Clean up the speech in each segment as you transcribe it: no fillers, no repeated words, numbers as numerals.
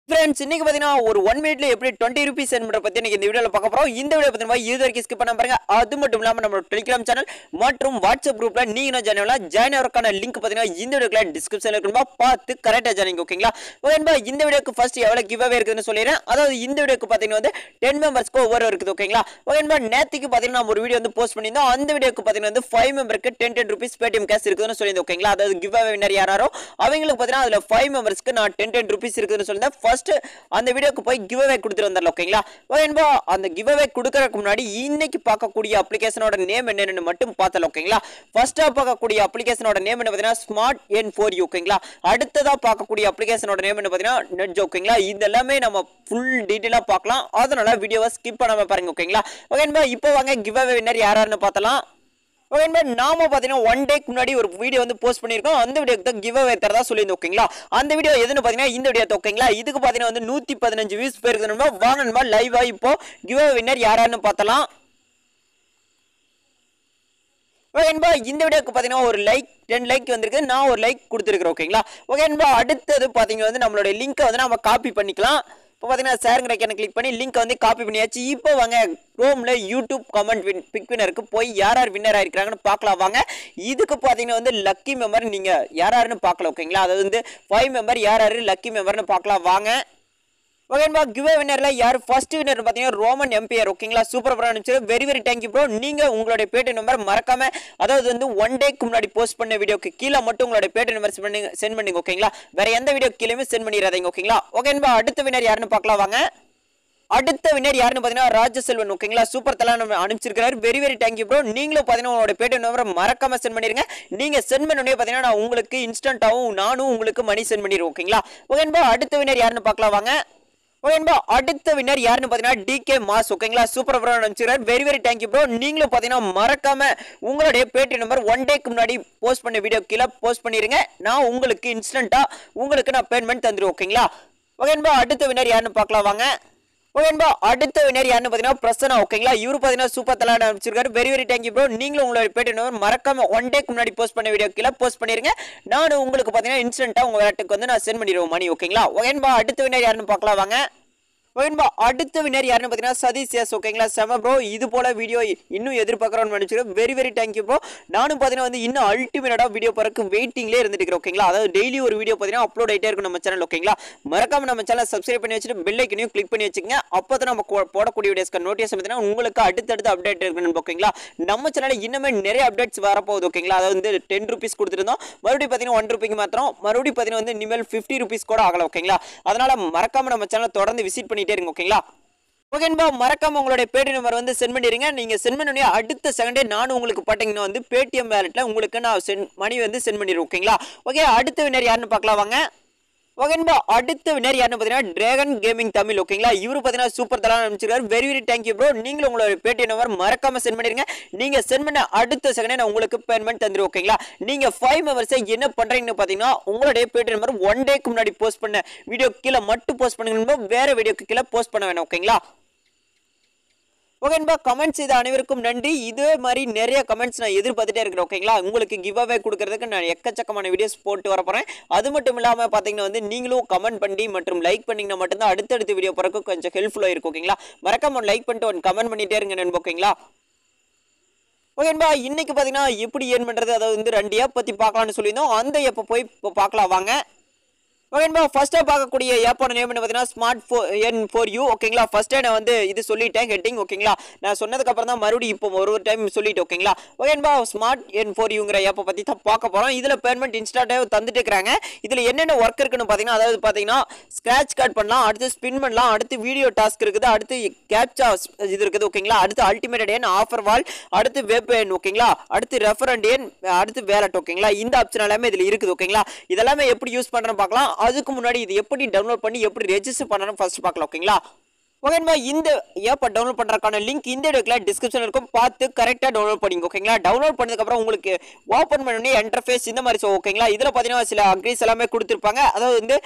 Friends இன்னைக்கு பாத்தீங்கன்னா ஒரு 1 மினிட்ல எப்படி 20 ரூபீஸ் earn பண்ற பத்தி இந்த வீடியோல பார்க்க போறோம். இந்த வீடியோ பாத்தீங்கன்னா இது வரைக்கும் ஸ்கிப் பண்ணாம பாருங்க. அது மட்டும் இல்லாம நம்ம Telegram சேனல் மற்றும் WhatsApp குரூப்ல நீங்க ஜாயின் ஆவறதுக்கான லிங்க் பாத்தீங்கன்னா இந்த வீடியோல டிஸ்கிரிப்ஷன்ல இருக்குமா பார்த்து கரெக்ட்டா ஜாயின் ஓகேங்களா. ஓகேங்களா இந்த வீடியோக்கு ஃபர்ஸ்ட் எவ்வளவு கிவ் அவே இருக்குன்னு சொல்லிறேன். அதாவது இந்த வீடியோக்கு பாத்தீங்கன்னா வந்து 10 மெம்பர்ஸ்க்கு ஓவர் இருக்குது ஓகேங்களா. ஓகேங்களா நேத்துக்கு பாத்தீங்கன்னா நம்ம ஒரு வீடியோ வந்து போஸ்ட் பண்ணிருந்தோம். அந்த வீடியோக்கு பாத்தீங்கன்னா வந்து 5 மெம்பருக்கு 10 ரூபீஸ் Paytm கேஷ் இருக்குன்னு சொல்லிருந்தோம் ஓகேங்களா. அதாவது கிவ் அவே வின்னர் யாராரோ அவங்களுக்கு பாத்தீங்கன்னா அதுல 5 மெம்பர்ஸ்க்கு நான் 10 ரூபீஸ் இருக்குன்னு சொல்லிருந்தேன். ஃபர்ஸ்ட் அந்த வீடியோக்கு போய் கிவ் அவே கொடுத்துட்டு வந்தறல ஓகேங்களா. ஓகேங்களா அந்த கிவ் அவே கொடுக்கறதுக்கு முன்னாடி இன்னைக்கு பார்க்கக்கூடிய அப்ளிகேஷனோட நேம் என்னன்னு மட்டும் பார்த்தல ஓகேங்களா. ஃபர்ஸ்டா பார்க்கக்கூடிய அப்ளிகேஷனோட நேம் என்ன பாத்தீங்கன்னா ஸ்மார்ட் N4U ஓகேங்களா. அடுத்ததா பார்க்கக்கூடிய அப்ளிகேஷனோட நேம் என்ன பாத்தீங்கன்னா நெட்ஜ் ஓகேங்களா. இதெல்லாம் நம்ம ஃபுல் டீடைலா பார்க்கலாம். அதனால வீடியோவை ஸ்கிப் பண்ணாம பாருங்க ஓகேங்களா. ஓகேங்களா இப்போ வாங்க கிவ் அவே வின்னர் யாராருன்னு பார்த்தலாம். ஓகேங்களா நாம பாத்தீங்கன்னா 1 டேக்கு முன்னாடி ஒரு வீடியோ வந்து போஸ்ட் பண்ணிருக்கோம். அந்த வீடியோக்கு தான் கிவ் அவே தரதா சொல்லிருந்தோம் ஓகேங்களா. அந்த வீடியோ எதுன்னு பாத்தீங்கன்னா இந்த வீடியோ ஓகேங்களா. இதுக்கு பாத்தீங்கன்னா வந்து 115 வியூஸ் போயிருக்குன்னு வாங்கணுமா லைவா இப்போ கிவ் அவே வின்னர் யாராருன்னு பார்த்தலாம். ஓகேங்களா இந்த வீடியோக்கு பாத்தீங்கன்னா ஒரு லைக் 10 லைக் வந்திருக்கு. நான் ஒரு லைக் கொடுத்துருக்கேன் ஓகேங்களா. ஓகேங்களா அடுத்தது பாத்தீங்கன்னா வந்து நம்மளோட லிங்கை வந்து நம்ம காப்பி பண்ணிக்கலாம். இப்போ பார்த்தீங்கன்னா ஷேருங்கிற ஐக்கனை கிளிக் பண்ணி லிங்க் வந்து காப்பி பண்ணியாச்சு. இப்போ வாங்க குரோம்ல யூடியூப் கமெண்ட் பிக் வின்னருக்கு போய் யார் வின்னர் ஆயிருக்காங்கன்னு பார்க்கலாம் வாங்க. இதுக்கு பார்த்தீங்கன்னா வந்து லக்கி மெம்பர் நீங்கள் யாருன்னு பார்க்கலாம் ஓகேங்களா. அதாவது வந்து 5 மெம்பர் யார் லக்கி மெம்பர்னு பார்க்கலாம் வாங்க. ஓகேங்களா கிவ் அவே வின்னர்ல யார் ஃபர்ஸ்ட் வின்னர் பார்த்தீங்கன்னா ரோமன் எம்பிஆர் ஓகேங்களா. சூப்பர் ப்ரோ அனுப்பிச்சு வெரி தேங்க்யூ ப்ரோ. நீங்கள் உங்களுடைய Paytm நம்பர் மறக்காம அதாவது வந்து 1 டேக்கு முன்னாடி போஸ்ட் பண்ண வீடியோக்கு கீழே மட்டும் உங்களுடைய Paytm நம்பர் சென்ட் பண்ணுங்க ஓகேங்களா. வேற எந்த வீடியோ கீழேயுமே சென்ட் பண்ணிடாதீங்க ஓகேங்களா. ஓகேங்களா அடுத்த வின்னர் யாருன்னு பார்க்கலாம் வாங்க. அடுத்த வின்னர் யாருன்னு பாத்தீங்கன்னா ராஜசெல்வன் ஓகேங்களா. சூப்பர் தலா நம்ம அனுப்பிச்சிருக்காரு வெரி தேங்க்யூ ப்ரோ. நீங்களும் பாத்தீங்கன்னா உங்களோட Paytm நம்பரை மறக்காம சென்ட் பண்ணிருங்க. நீங்க சென்ட் பண்ணனே பாத்தீங்கன்னா நான் உங்களுக்கு இன்ஸ்டன்ட்டாவும் நானும் உங்களுக்கு மணி சென்ட் பண்ணிடுவேன் ஓகேங்களா. ஓகேங்களா அடுத்த வின்னர் யாருன்னு பார்க்கலாம் வாங்க. ஓகேங்களா அடுத்த வின்னர் யாருன்னு பாத்தீங்கன்னா DK மாஸ் ஓகேங்களா. சூப்பர் ப்ரோ அனுப்பிச்சிருக்காரு வெரி தேங்க்யூ ப்ரோ. நீங்களும் பாத்தீங்கன்னா மறக்காம உங்களுடைய Paytm நம்பர் 1 டேக்கு முன்னாடி போஸ்ட் பண்ண வீடியோ கீழே போஸ்ட் பண்ணிருங்க. நான் உங்களுக்கு இன்ஸ்டன்ட்டா உங்களுக்கு நான் பேமெண்ட் தந்துருவேன் ஓகேங்களா. ஓகேங்களா அடுத்த வின்னர் யாருன்னு பார்க்கலாம் வாங்க. ஓகேங்களா அடுத்த வின்னர் யாருன்னு பாத்தீங்கன்னா பிரசன்னா ஓகேங்களா. இவரு பாத்தீங்கன்னா சூப்பர் தலா அனுப்பிச்சிருக்காரு வெரி தேங்க்யூ ப்ரோ. நீங்களும் உங்களோட Paytm நம்பர் மறக்காம 1 டேக்கு முன்னாடி போஸ்ட் பண்ண வீடியோ கீழே போஸ்ட் பண்ணிருங்க. நானும் உங்களுக்கு பாத்தீங்கன்னா இன்ஸ்டன்ட்டா உங்க விளையாட்டுக்கு வந்து நான் சென்ட் பண்ணிடுவேன் மணி ஓகேங்களா. ஓகேங்களா அடுத்த வின்னர் யாருன்னு பார்க்கலாம் வாங்க. ஓகேங்களா அடுத்த வின்னர் யாருன்னு பாத்தீங்கன்னா சதீஷ் எஸ் ஓகேங்களா. செம ப்ரோ இது போல வீடியோ இன்னும் எதிர்பார்க்கறோம்னு நினைச்சிருக்கேன் வெரி தேங்க்யூ ப்ரோ. நானும் பாத்தீங்கன்னா வந்து இன்னும் அல்டிமேட்டா வீடியோ போறதுக்கு வெயிட்டிங்லேயே இருந்துட்டு இருக்கேன் ஓகேங்களா. அதாவது டெய்லி ஒரு வீடியோ பாத்தீங்கன்னா அப்லோட் ஆயிட்டே இருக்கும் நம்ம சேனல் ஓகேங்களா. மறக்காம நம்ம சேனல் சப்ஸ்கிரைப் பண்ணி வச்சுட்டு பெல் ஐக்கனையும் கிளிக் பண்ணி வச்சுக்கங்க. அப்பதான் நம்ம போடக்கூடிய வீடியோஸ்க்கு நோட்டிஃபிகேஷன் பாத்தீங்கன்னா உங்களுக்கு அடுத்தடுத்து அப்டேட் இருக்கணும் ஓகேங்களா. நம்ம சேனல்ல இன்னுமே நிறைய அப்டேட்ஸ் வரப்போகுது ஓகேங்களா. அதாவது வந்து 10 ரூபீஸ் கொடுத்துருந்தோம் மறுபடியும் பாத்தீங்கன்னா 1 ரூபாய்க்கு மாத்திரம் மறுபடியும் பாத்தீங்கன்னா வந்து இனிமேல் 50 ரூபீஸ் கூட ஆகலாம் ஓகேங்களா. அதனால மறக்காம நம்ம சேனலை தொடர்ந்து விசிட் பண்ணிட்டே இருங்க ஓகேங்களா. ஓகேங்களா மறக்காம உங்களுடைய Paytm நம்பர் வந்து சென்ட் பண்ணிடுங்க. நீங்க சென்ட் பண்ணனே அடுத்த செகண்டே நானும் உங்களுக்கு பாத்தீங்கன்னா வந்து Paytm வாலெட்ல உங்களுக்கு நான் மணி வந்து சென்ட் பண்ணிடுவேன் ஓகேங்களா. ஓகே அடுத்த வின்னர் யாருன்னு பார்க்கலாம் வாங்க. ஓகேங்களா அடுத்த வின்னர் யாருன்னு பாத்தீங்கன்னா டிராகன் கேமிங் தமிழ் ஓகேங்களா. இவரு பாத்தீங்கன்னா சூப்பர் தலா அனுப்பிச்சிருக்காரு வெரி தேங்க்யூ ப்ரோ. நீங்களும் உங்களோட Paytm நம்பர் மறக்காம சென்ட் பண்ணிருங்க. நீங்க சென்ட் பண்ண அடுத்த செகண்டே நான் உங்களுக்கு பேமெண்ட் தந்துருவேன் ஓகேங்களா. நீங்க 5 மெம்பர்ஸ் என்ன பண்றீங்கன்னு பாத்தீங்கன்னா உங்களுடைய Paytm நம்பர் 1 டேக்கு முன்னாடி போஸ்ட் பண்ண வீடியோ கீழே மட்டும் போஸ்ட் பண்ணுங்க. வேற வீடியோக்கு கீழே போஸ்ட் பண்ண வேணாம் ஓகேங்களா. ஓகேங்களா கமெண்ட்ஸ் செய்த அனைவருக்கும் நன்றி. இதே மாதிரி நிறைய கமெண்ட்ஸ் நான் எதிர்பார்த்துட்டே இருக்கிறேன் ஓகேங்களா. உங்களுக்கு கிவ் அவே கொடுக்கறதுக்கு நான் எக்கச்சக்கமான வீடியோஸ் போட்டு வர போறேன். அது மட்டும் இல்லாம பாத்தீங்கன்னா வந்து நீங்களும் கமெண்ட் பண்ணி மற்றும் லைக் பண்ணீங்கன்னா மட்டும்தான் அடுத்தடுத்த வீடியோ போறதுக்கு கொஞ்சம் ஹெல்ப்ஃபுல்லா இருக்கும் ஓகேங்களா. மறக்காம லைக் பண்ணிட்டு ஒரு கமெண்ட் பண்ணிட்டே இருங்க நண்பா ஓகேங்களா. ஓகேங்களா இன்னைக்கு பாத்தீங்கன்னா எப்படி ஏர்ன் பண்றது அதாவது வந்து 2 ஆப் பத்தி பார்க்கலாம்னு சொல்லியிருந்தோம். அந்த ஆப் போய் இப்போ பார்க்கலாம் வாங்க. ஓகேங்களா ஃபர்ஸ்டா பார்க்கக்கூடிய ஆப்போட நேம் என்ன பார்த்தீங்கன்னா ஸ்மார்ட் N4U ஓகேங்களா. ஃபர்ஸ்ட் நான் வந்து இது சொல்லிட்டேன் ஹெட்டிங் ஓகேங்களா. நான் சொன்னதுக்கு அப்புறம் தான் மறுபடியும் இப்போ ஒரு டைம் சொல்லிட்டு ஓகேங்களா. ஓகேங்களா ஸ்மார்ட் N4Uங்கிற ஆப்பை பத்தி தான் பார்க்க போறோம். இதுல பேமெண்ட் இன்ஸ்டான்ட்டாக தந்துட்டு இருக்காங்க. இதுல என்னென்ன ஒர்க் இருக்குன்னு பாத்தீங்கன்னா அதாவது பாத்தீங்கன்னா ஸ்கிராட்ச் கார்டு பண்ணலாம், அடுத்து ஸ்பின் பண்ணலாம், அடுத்து வீடியோ டாஸ்க் இருக்குது, அடுத்து கேப்சா இது இருக்குது ஓகேங்களா, அடுத்து அல்டிமேட் என் ஆஃபர் வால், அடுத்து வெப் என் ஓகேங்களா, அடுத்து ரெஃபரண்ட் என், அடுத்து வேலட் ஓகேங்களா. இந்த ஆப்ஷன் எல்லாமே இதுல இருக்குது ஓகேங்களா. இதெல்லாமே எப்படி யூஸ் பண்றேன்னு பார்க்கலாம். அதுக்கு முன்னாடி இது எப்படி டவுன்லோட் பண்ணி எப்படி ரெஜிஸ்டர் பண்ணனும் ஃபர்ஸ்ட் பார்க்கலாம் ஓகேங்களா. ஓகேங்களா இந்த ஆப்பை டவுன்லோட் பண்ணுறதுக்கான லிங்க் இந்த வீடியோக்குள்ள டிஸ்கிரிப்ஷன் இருக்கும், பார்த்து கரெக்டாக டவுன்லோட் பண்ணிங்க ஓகேங்களா. டவுன்லோட் பண்ணதுக்கப்புறம் உங்களுக்கு ஓப்பன் பண்ணி இன்டர்ஃபேஸ் இந்த மாதிரி ஓகேங்களா. இதில் பார்த்தீங்கன்னா சில அக்ரிஸ் எல்லாமே கொடுத்துருப்பாங்க. அதாவது வந்து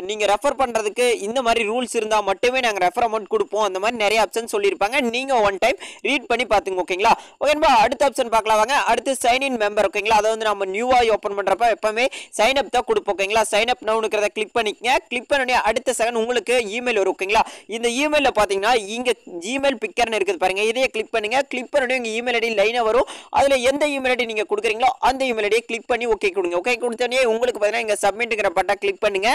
நீங்கள் ரெஃபர் பண்ணுறதுக்கு இந்த மாதிரி ரூல்ஸ் இருந்தால் மட்டுமே நாங்கள் ரெஃபர் அமௌண்ட் கொடுப்போம், அந்த மாதிரி நிறைய ஆப்ஷன் சொல்லியிருப்பாங்க. நீங்கள் ஒன் டைம் ரீட் பண்ணி பார்த்துங்க ஓகேங்களா. ஓகேங்களா அடுத்த ஆப்ஷன் பார்க்கலாம் வாங்க. அடுத்து சைன் இன் மெம்பர் ஓகேங்களா. அதை வந்து நம்ம நியூவாக ஓப்பன் பண்ணுறப்ப எப்பவுமே சைன் அப் தான் கொடுப்போம் ஓகேங்களா. சைன் அப் நவுனுக்கிறத கிளிக் பண்ணிக்கங்க. கிளிக் பண்ணி அடுத்த செகண்ட் உங்களுக்கு இமெயில் வரும் ஓகேங்களா. இந்த இமெயிலில் பார்த்தீங்கன்னா இங்கே ஜிமெயில் பிக்கர்னு இருக்குது பாருங்க, இதையே கிளிக் பண்ணுங்க. கிளிக் பண்ணி உங்கள் இமெயில் ஐடி லைனாக வரும். அதில் எந்த இமெயில் ஐடி நீங்கள் கொடுக்குறீங்களோ அந்த இமெயில் ஐடியை கிளிக் பண்ணி ஓகே கொடுங்க. ஓகே கொடுத்தோடனே உங்களுக்கு பார்த்தீங்கன்னா இங்கே சப்மிட்டுங்கிற பட்டா கிளிக் பண்ணுங்க.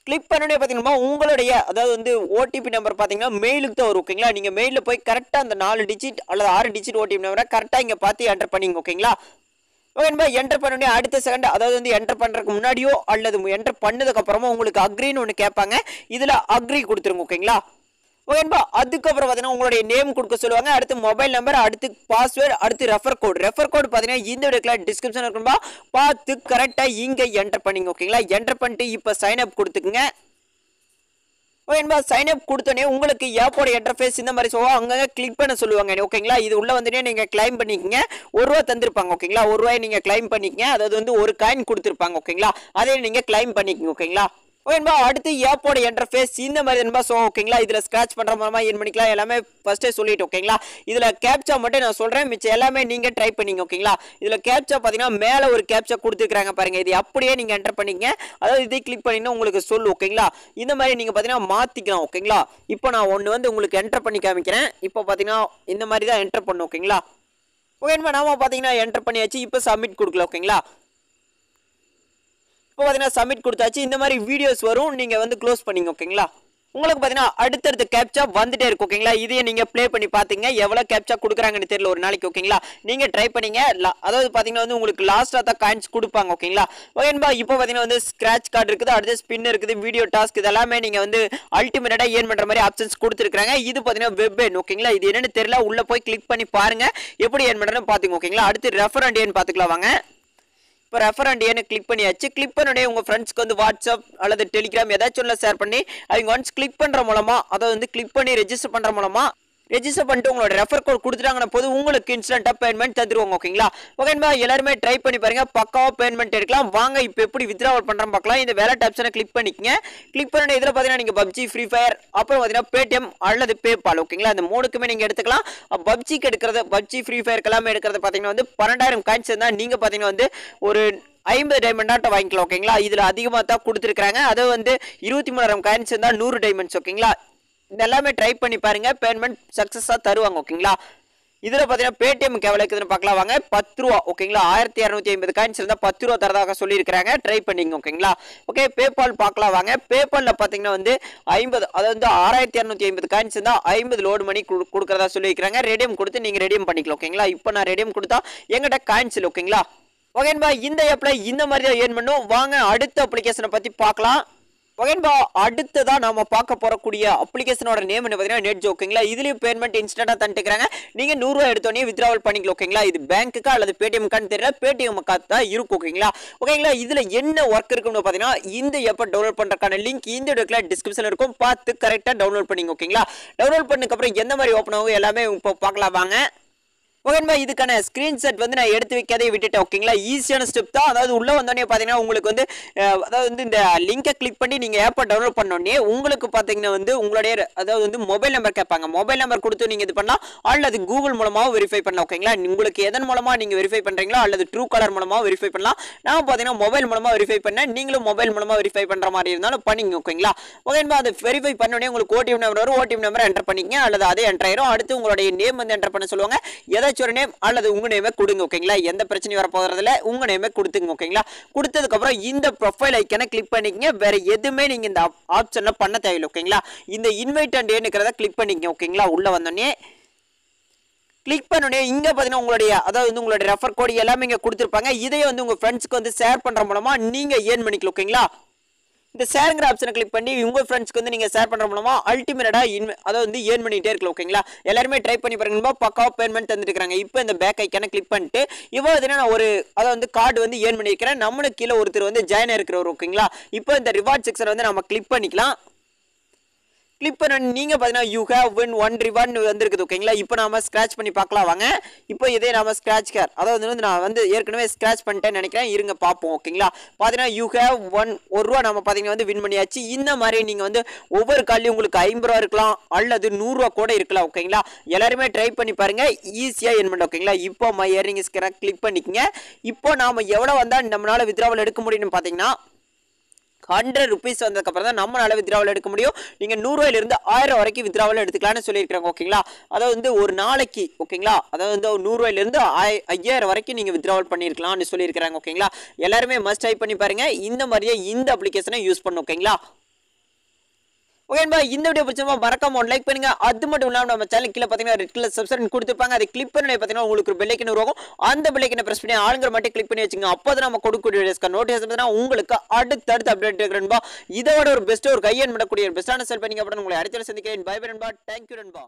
கிளிக் பண்ணோடனே பார்த்தீங்கன்னா உங்களுடைய அதாவது வந்து ஓடிபி நம்பர் பார்த்தீங்கன்னா மெயிலுக்கு தான் வரும் ஓகேங்களா. நீங்கள் மெயிலில் போய் கரெக்டாக அந்த 4 டிஜிட் அல்லது 6 டிஜிட் ஓடிபி நம்பரை கரெக்டாக இங்கே பார்த்து என்டர் பண்ணிங்க ஓகேங்களா. ஓகேன்பா என்டர் பண்ணி அடுத்த செகண்ட் அதாவது வந்து என்டர் பண்ணுறதுக்கு முன்னாடியோ அல்லது என்டர் பண்ணதுக்கு அப்புறமா உங்களுக்கு அக்ரின்னு ஒன்று கேட்பாங்க. இதில் அக்ரி கொடுத்துருங்க ஓகேங்களா. ஓகேன்பா அதுக்கப்புறம் பார்த்தீங்கன்னா உங்களுடைய நேம் கொடுக்க சொல்லுவாங்க. அடுத்து மொபைல் நம்பர், அடுத்து பாஸ்வேர்டு, அடுத்து ரெஃபர் கோடு பார்த்தீங்கன்னா இந்த வீடியோக்குள்ள டிஸ்கிரிப்ஷன் இருக்கும்பா, பார்த்து கரெக்டாக இங்கே என்டர் பண்ணிங்க ஓகேங்களா. என்டர் பண்ணிட்டு இப்போ சைன் அப் கொடுத்துக்குங்க. ஓகேன்பா சைன் அப் கொடுத்தோன்னே உங்களுக்கு ஆப்போட இன்டர்ஃபேஸ் இந்த மாதிரி அங்கே கிளிக் பண்ண சொல்லுவாங்க ஓகேங்களா. இது உள்ள வந்துட்டு நீங்கள் கிளைம் பண்ணிக்கங்க. ₹1 தந்திருப்பாங்க ஓகேங்களா. ₹1 நீங்கள் கிளைம் பண்ணிக்கங்க. அதாவது வந்து ஒரு காயின் கொடுத்துருப்பாங்க ஓகேங்களா. அதே நீங்கள் கிளைம் பண்ணிக்கங்க ஓகேங்களா. ஓகேன்பா அடுத்து ஆப்போட இன்டர்ஃபேஸ் இந்த மாதிரி என்பா ஓகேங்களா. இதில் ஸ்க்ராட்ச் பண்ணுற மூலமாக ஏன் பண்ணிக்கலாம் எல்லாமே ஃபஸ்ட்டே சொல்லிட்டு ஓகேங்களா. இதில் கேப்சா மட்டும் நான் சொல்கிறேன், மிச்சம் எல்லாமே நீங்கள் ட்ரை பண்ணிங்க ஓகேங்களா. இதில் கேப்சா பார்த்தீங்கன்னா மேலே ஒரு கேப்சா கொடுத்துருக்காங்க பாருங்கள், இது அப்படியே நீங்கள் என்டர் பண்ணிங்க. அதாவது இதை கிளிக் பண்ணிங்கன்னா உங்களுக்கு சொல்லு ஓகேங்களா. இந்த மாதிரி நீங்கள் பார்த்தீங்கன்னா மாற்றிக்கலாம் ஓகேங்களா. இப்போ நான் ஒன்று வந்து உங்களுக்கு என்டர் பண்ணி காமிக்கிறேன். இப்போ பார்த்தீங்கன்னா இந்த மாதிரி தான் என்டர் பண்ணும் ஓகேங்களா. ஓகேன்பா நாம பார்த்தீங்கன்னா என்டர் பண்ணியாச்சு. இப்போ சப்மிட் கொடுக்கல ஓகேங்களா. இப்போ பார்த்தீங்கன்னா சப்மிட் கொடுத்தாச்சு. இந்த மாதிரி வீடியோஸ் வரும், நீங்கள் வந்து க்ளோஸ் பண்ணிங்க ஓகேங்களா. உங்களுக்கு பார்த்தீங்கன்னா அடுத்தடுத்த கேப்சா வந்துட்டே இருக்கு ஓகேங்களா. இதையே நீங்கள் ப்ளே பண்ணி பார்த்துங்க, எவ்வளோ கேப்சா கொடுக்குறாங்கன்னு தெரியல ஒரு நாளைக்கு ஓகேங்களா. நீங்கள் ட்ரை பண்ணிங்க. அதாவது பார்த்தீங்கன்னா வந்து உங்களுக்கு லாஸ்ட்டாக தான் காயின்ஸ் கொடுப்பாங்க ஓகேங்களா. ஓகேன்பா இப்போ பார்த்தீங்கன்னா வந்து ஸ்க்ராட்ச் கார்டு இருக்குது, அடுத்து ஸ்பின் இருக்குது, வீடியோ டாஸ்க் இதெல்லாமே நீங்கள் வந்து அல்டிமேட்டாக ஏர்ன் பண்ணுற மாதிரி ஆப்ஷன்ஸ் கொடுத்துருக்காங்க. இது பார்த்தீங்கன்னா வெப் ஏர்ன் ஓகேங்களா. இது என்னன்னு தெரியல, உள்ளே போய் கிளிக் பண்ணி பாருங்கள் எப்படி ஏர்ன் பண்ணுறேன்னு பார்த்துங்க ஓகேங்களா. அடுத்து ரெஃபர் அண்ட் ஏர்ன் பார்த்துக்கலாம் வாங்க. இப்போ ரெஃபர் அண்ட் ஏன்னு கிளிக் பண்ணியாச்சு. கிளிக் பண்ணோடனே உங்கள் ஃப்ரெண்ட்ஸ்க்கு வந்து வாட்ஸ்அப் அல்லது டெலிகிராம் ஏதாச்சும் ஒன்று ஷேர் பண்ணி அவங்க ஒன்ஸ் கிளிக் பண்ணுற மூலமாக அதை வந்து கிளிக் பண்ணி ரெஜிஸ்டர் பண்ணுற மூலமாக ரெஜிஸ்டர் பண்ணிட்டு உங்களோட ரெஃபர் கோட் கொடுத்துட்டாங்கன்னா போது உங்களுக்கு இன்ஸ்டன்ட்டாக பேமெண்ட் தந்துருவாங்க ஓகேங்களா. ஓகேன்பா எல்லாருமே ட்ரை பண்ணி பாருங்க, பக்காவாக பேமெண்ட் எடுக்கலாம். வாங்க இப்போ எப்படி வித்ட்ராவல் பண்ணுறோம் பார்க்கலாம். இந்த வேலட் ஆப்ஷனை கிளிக் பண்ணிக்கங்க. கிளிக் பண்ண இதில் பார்த்தீங்கன்னா நீங்கள் பப்ஜி, ஃப்ரீ ஃபயர், அப்புறம் பார்த்தீங்கன்னா பேடிஎம் அல்லது பேபால் ஓகேங்களா. இந்த மூணுக்குமே நீங்கள் எடுத்துக்கலாம். பப்ஜிக்கு எடுக்கிறது, பப்ஜி ஃப்ரீ ஃபயருக்கு எல்லாமே எடுக்கிறது பார்த்தீங்கன்னா வந்து 12,000 காயின்ஸ் இருந்தால் நீங்கள் பார்த்தீங்கன்னா வந்து ஒரு 50 டைமண்டாட்ட வாங்கிக்கலாம் ஓகேங்களா. இதில் அதிகமாக தான் கொடுத்துருக்காங்க. அதை வந்து 23,000 காயின்ஸ் இருந்தால் 100 டைமண்ட்ஸ் ஓகேங்களா. இது எல்லாமே ட்ரை பண்ணி பாருங்க, பேமெண்ட் சக்ஸஸாக தருவாங்க ஓகேங்களா. இதில் பார்த்தீங்கன்னா பேடிஎம்க்கு எவ்வளோ இருக்குதுன்னு பார்க்கலாம் வாங்க. ₹10 ஓகேங்களா. 1250 காயின்ஸ் இருந்தால் ₹10 தரதாக சொல்லியிருக்கிறாங்க. ட்ரை பண்ணிங்க ஓகேங்களா. ஓகே பேபால் பார்க்கலாம் வாங்க. பேபாலில் பார்த்தீங்கன்னா வந்து 50 அதாவது வந்து 6250 காயின்ஸ் இருந்தால் 50 லோடு மணி கொடுக்குறதா சொல்லியிருக்கிறாங்க. ரெடியம் கொடுத்து நீங்கள் ரெடியம் பண்ணிக்கலாம் ஓகேங்களா. இப்போ நான் ரெடியம் கொடுத்தா எங்கிட்ட காயின்ஸ் இல்லை ஓகேங்களா. ஓகேன்பா இந்த ஆப்பில் இந்த மாதிரி தான் ஏர்ன் பண்ணும். வாங்க அடுத்த அப்ளிகேஷனை பற்றி பார்க்கலாம். ஓகேன்பா அடுத்ததா நாம பார்க்க போறக்கூடிய அப்ளிகேஷனோட நேம் என்ன பார்த்தீங்கன்னா நெட் ஓகேங்களா. இதுலயும் பேமெண்ட் இன்ஸ்டன்டா தந்துக்கிறாங்க. நீங்க ₹100 எடுத்தோடனே வித்ட்ராவல் பண்ணிக்கலாம் ஓகேங்களா. இது பேங்க்குக்கா அல்லது பேடிஎம்கான்னு தெரியல, பேடிஎம் தான் இருக்கும் ஓகேங்களா. ஓகேங்களா இதுல என்ன ஒர்க் இருக்குன்னு பார்த்தீங்கன்னா இந்த ஆப்பை டவுன்லோட் பண்றதுக்கான லிங்க் இந்த வீடியோல டிஸ்கிரிப்ஷன்ல இருக்கும், பார்த்து கரெக்டா டவுன்லோட் பண்ணிங்க ஓகேங்களா. டவுன்லோட் பண்ணதுக்கு அப்புறம் எந்த மாதிரி ஓப்பன் ஆகும் எல்லாமே இப்போ பார்க்கலாம் வாங்க. ஓகேன்பா இதுக்கான ஸ்கிரீன்ஷாட் வந்து நான் எடுத்து வைக்காதே விட்டுட்டேன் ஓகேங்களா. ஈஸியான ஸ்டெப் தான். அதாவது உள்ள வந்தோடனே பார்த்தீங்கன்னா உங்களுக்கு வந்து அதாவது வந்து இந்த லிங்கை கிளிக் பண்ணி நீங்கள் ஆப்பை டவுன்லோட் பண்ணோடனே உங்களுக்கு பார்த்தீங்கன்னா வந்து உங்களுடைய அதாவது வந்து மொபைல் நம்பர் கேட்பாங்க. மொபைல் நம்பர் கொடுத்து நீங்கள் இது பண்ணலாம் அல்லது கூகுள் மூலமாக வெரிஃபை பண்ணலாம் ஓகேங்களா. உங்களுக்கு எதன் மூலமாக நீங்கள் வெரிஃபை பண்ணுறீங்களோ அல்லது ட்ரூ காலர் மூலமாக வெரிஃபை பண்ணலாம். நான் பார்த்தீங்கன்னா மொபைல் மூலமாக வெரிஃபை பண்ணேன். நீங்களும் மொபைல் மூலமாக வெரிஃபை பண்ணுற மாதிரி இருந்தாலும் பண்ணிங்க ஓகேங்களா. ஓகேன்பா அதை வெரிஃபை பண்ணோடனே உங்களுக்கு ஓடிபி நம்பர் வரும். ஓடிபி நம்பரை என்டர் பண்ணிக்கங்க அல்லது அதே என்டர் ஆயிரும். அடுத்து உங்களுடைய நேம் வந்து என்டர் பண்ண சொல்லுவாங்க. ஏதாச்சும் ஒரு நேம் அல்லது உங்க நேமே கொடுங்க ஓகேங்களா. எந்த பிரச்சனையும் வர போறதில்ல, உங்க நேமே கொடுத்துங்க ஓகேங்களா. கொடுத்ததுக்கு அப்புறம் இந்த ப்ரொஃபைல் ஐக்கனை கிளிக் பண்ணிக்கங்க. வேற எதுவுமே நீங்க இந்த ஆப்ஷன்ல பண்ண தேவையில்லை ஓகேங்களா. இந்த இன்வைட் அண்ட் ஏன்னுக்கிறத கிளிக் பண்ணிக்கங்க ஓகேங்களா. உள்ள வந்தோடனே கிளிக் பண்ணோடனே இங்க பாத்தீங்கன்னா உங்களுடைய அதாவது வந்து உங்களுடைய ரெஃபர் கோட் எல்லாமே இங்க கொடுத்துருப்பாங்க. இதையே வந்து உங்க ஃப்ரெண்ட்ஸ்க்கு வந்து ஷேர் பண்ற மூலமா நீங்க ஏர்ன் பண்ணிக்கலாம் ஓகேங்களா. இந்த ஷேருங்கிற ஆப்ஷனை கிளிக் பண்ணி உங்கள் ஃப்ரெண்ட்ஸ்க்கு வந்து நீங்கள் ஷேர் பண்ணுற மூலமாக அல்டிமேட்டாக அதை வந்து ஏர்ன் பண்ணிகிட்டே இருக்கலாம் ஓகேங்களா. எல்லாருமே ட்ரை பண்ணி பாருங்க, பக்காவாக பேமெண்ட் தந்துட்டு இருக்காங்க. இப்போ இந்த பேக் ஐக்கான கிளிக் பண்ணிட்டு இப்போ நான் ஒரு அதை வந்து கார்டு வந்து ஏர்ன் பண்ணியிருக்கிறேன். நம்மளுக்கு கீழே ஒருத்தர் வந்து ஜாயின் இருக்கிறவர் ஓகேங்களா. இப்போ இந்த ரிவார்ட் செக்ஷன் வந்து நம்ம கிளிக் பண்ணிக்கலாம். கிளிக் பண்ண நீங்க பாத்தீங்கன்னா யூ ஹேவ் வின் 1 ரிவார்ட் வந்திருக்குது ஓகேங்களா. இப்போ நாம ஸ்கிராட்ச் பண்ணி பார்க்கலாம் வாங்க. இப்போ இதே நாம ஸ்கிராட்ச் கேர் அதாவது வந்து நான் வந்து ஏற்கனவே ஸ்கிராட்ச் பண்ணிட்டேன்னு நினைக்கிறேன். இருங்க பார்ப்போம் ஓகேங்களா. பாத்தீங்கன்னா யூ ஹேவ் 1 ரூபா நம்ம பாத்தீங்கன்னா வந்து வின் பண்ணியாச்சு. இந்த மாதிரி நீங்க வந்து ஒவ்வொரு காலையும் உங்களுக்கு 50 ரூபா இருக்கலாம் அல்லது 100 ரூபா கூட இருக்கலாம் ஓகேங்களா. எல்லாருமே ட்ரை பண்ணி பாருங்க, ஈஸியா earn பண்ணலாம் ஓகேங்களா. இப்போ மை earnings கிளிக் பண்ணிக்கங்க. இப்போ நாம எவ்வளவு வந்தா நம்மளால வித்ட்ராவல் எடுக்க முடியும்னு பாத்தீங்கன்னா 100 rupees வந்ததுக்கு அப்புறம் தான் நம்மளால வித்ட்ராவல் எடுக்க முடியும். நீங்க 100 ரூபாயில இருந்து 1000 வரைக்கும் வித்ட்ராவல் எடுத்துக்கலாம்னு சொல்லியிருக்காங்க ஓகேங்களா. அதாவது வந்து ஒரு நாளைக்கு ஓகேங்களா, அதாவது வந்து 100 ரூபாயில இருந்து 5000 வரைக்கும் நீங்க வித்ட்ராவல் பண்ணிருக்கலாம்னு சொல்லியிருக்காங்க ஓகேங்களா. எல்லாருமே மஸ்ட் ட்ரை பண்ணி பாருங்க. இந்த மாதிரியே இந்த அப்ளிகேஷனை யூஸ் பண்ணும் ஓகேங்களா. ஓகே நண்பா, இந்த வீடியோ பிடிச்சா மறக்காம லைக் பண்ணுங்க. அது மட்டும் இல்லாம நம்ம சேனல் கீழே பாத்தீங்கன்னா ரெட் கலர் சப்ஸ்கிரைப் கொடுத்துருப்பாங்க. அதை கிளிக் பண்ணி பாத்தீங்கன்னா உங்களுக்கு ஒரு பெல் ஐக்கன் உருவாகும். அந்த பெல் ஐக்கனை பிரஸ் பண்ணி ஆளுங்கிற மட்டும் கிளிக் பண்ணி வச்சுங்க. அப்போதான் நம்ம கொடுக்கக்கூடிய வீடியோஸ்க்கு நோட்டிஃபிகேஷன் உங்களுக்கு அடுத்தடுத்து அப்டேட் இருக்கு நண்பா. இதோட ஒரு பெஸ்ட் ஒரு கையன் பண்ணக்கூடிய பெஸ்டான செல் பண்ணீங்க அப்படின்னு உங்களை அடுத்த சந்திக்கிறேன். பை பை நண்பா. தேங்க்யூ நண்பா.